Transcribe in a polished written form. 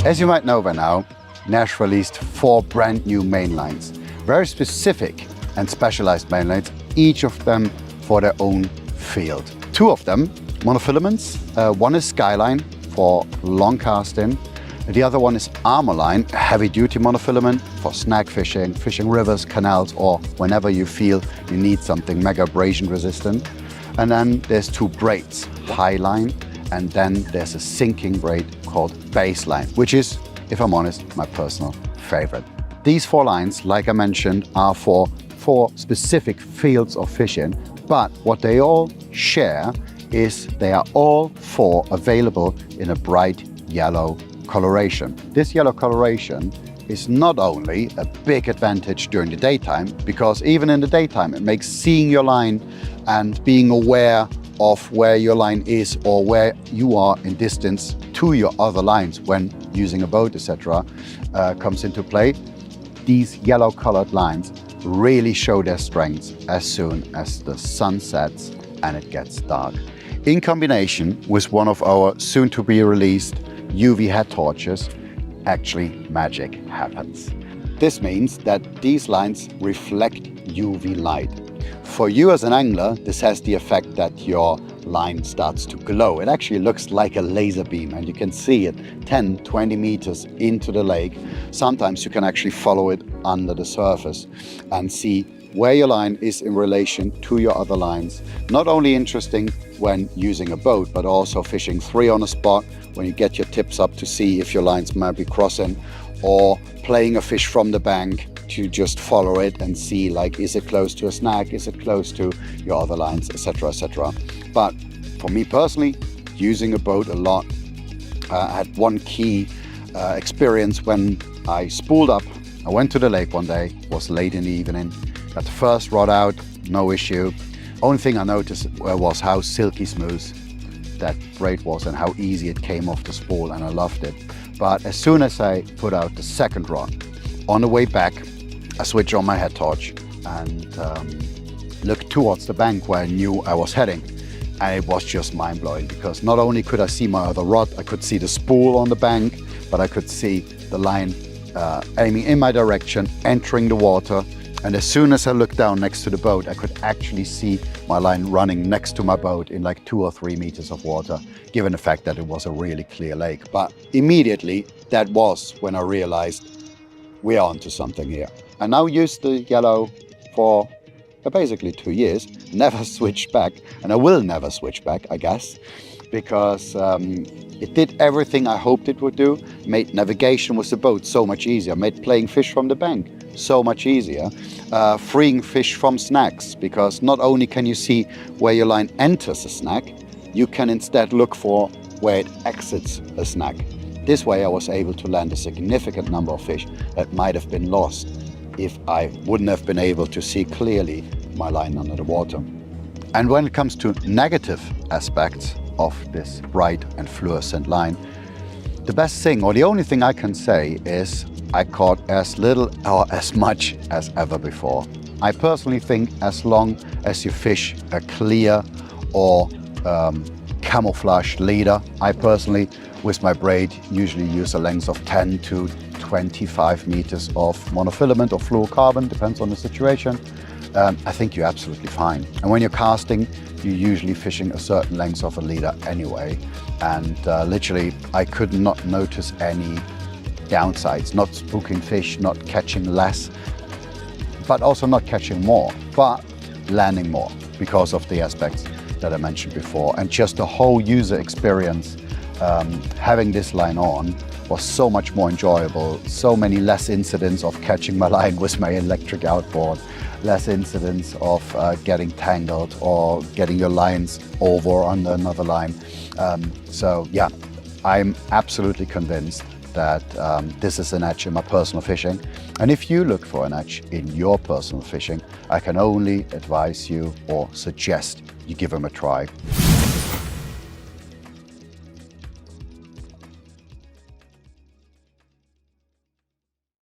As you might know by now, Nash released 4 brand new mainlines, very specific and specialized mainlines, each of them for their own field. 2 of them monofilaments. One is Skyline for long casting. The other one is Armorline, heavy-duty monofilament for snag fishing, fishing rivers, canals, or whenever you feel you need something mega abrasion resistant. And then there's 2 braids, Highline, and then there's a sinking braid called Baseline, which is, if I'm honest, my personal favorite. These 4 lines, like I mentioned, are for 4 specific fields of fishing, but what they all share is they are all 4 available in a bright yellow coloration. This yellow coloration is not only a big advantage during the daytime, because even in the daytime it makes seeing your line and being aware of where your line is or where you are in distance to your other lines when using a boat, etc., comes into play. These yellow colored lines really show their strengths as soon as the sun sets and it gets dark. In combination with one of our soon-to-be released UV head torches, actually magic happens. This means that these lines reflect UV light. For you as an angler, this has the effect that your line starts to glow. It actually looks like a laser beam, and you can see it 10, 20 meters into the lake. Sometimes you can actually follow it under the surface and see where your line is in relation to your other lines. Not only interesting when using a boat, but also fishing 3 on a spot when you get your tips up to see if your lines might be crossing, or playing a fish from the bank to just follow it and see, like, is it close to a snag, is it close to your other lines, etc., etc. But for me personally, using a boat a lot, I had one key experience when I spooled up. I went to the lake one day, it was late in the evening, got the first rod out, no issue. Only thing I noticed was how silky smooth that braid was and how easy it came off the spool, and I loved it. But as soon as I put out the second rod, on the way back, I switched on my head torch and looked towards the bank where I knew I was heading. And it was just mind-blowing, because not only could I see my other rod, I could see the spool on the bank, but I could see the line aiming in my direction, entering the water. And as soon as I looked down next to the boat, I could actually see my line running next to my boat in like 2 or 3 meters of water, given the fact that it was a really clear lake. But immediately, that was when I realized we are onto something here. I now use the yellow for basically 2 years, never switched back, and I will never switch back, I guess, because it did everything I hoped it would do. Made navigation with the boat so much easier, made playing fish from the bank so much easier, freeing fish from snags, because not only can you see where your line enters a snag, you can instead look for where it exits a snag. This way I was able to land a significant number of fish that might have been lost if I wouldn't have been able to see clearly my line under the water. And when it comes to negative aspects of this bright and fluorescent line, the best thing, or the only thing I can say, is I caught as little or as much as ever before. I personally think as long as you fish a clear or camouflaged leader, I personally, with my braid, usually use a length of 10 to 25 meters of monofilament or fluorocarbon, depends on the situation. I think you're absolutely fine. And when you're casting, you're usually fishing a certain length of a leader anyway. And literally, I could not notice any downsides, not spooking fish, not catching less, but also not catching more, but landing more because of the aspects that I mentioned before. And just the whole user experience, having this line on was so much more enjoyable. So many less incidents of catching my line with my electric outboard, less incidents of getting tangled or getting your lines over or under another line. So yeah, I'm absolutely convinced that this is an edge in my personal fishing. And if you look for an edge in your personal fishing, I can only advise you or suggest you give them a try.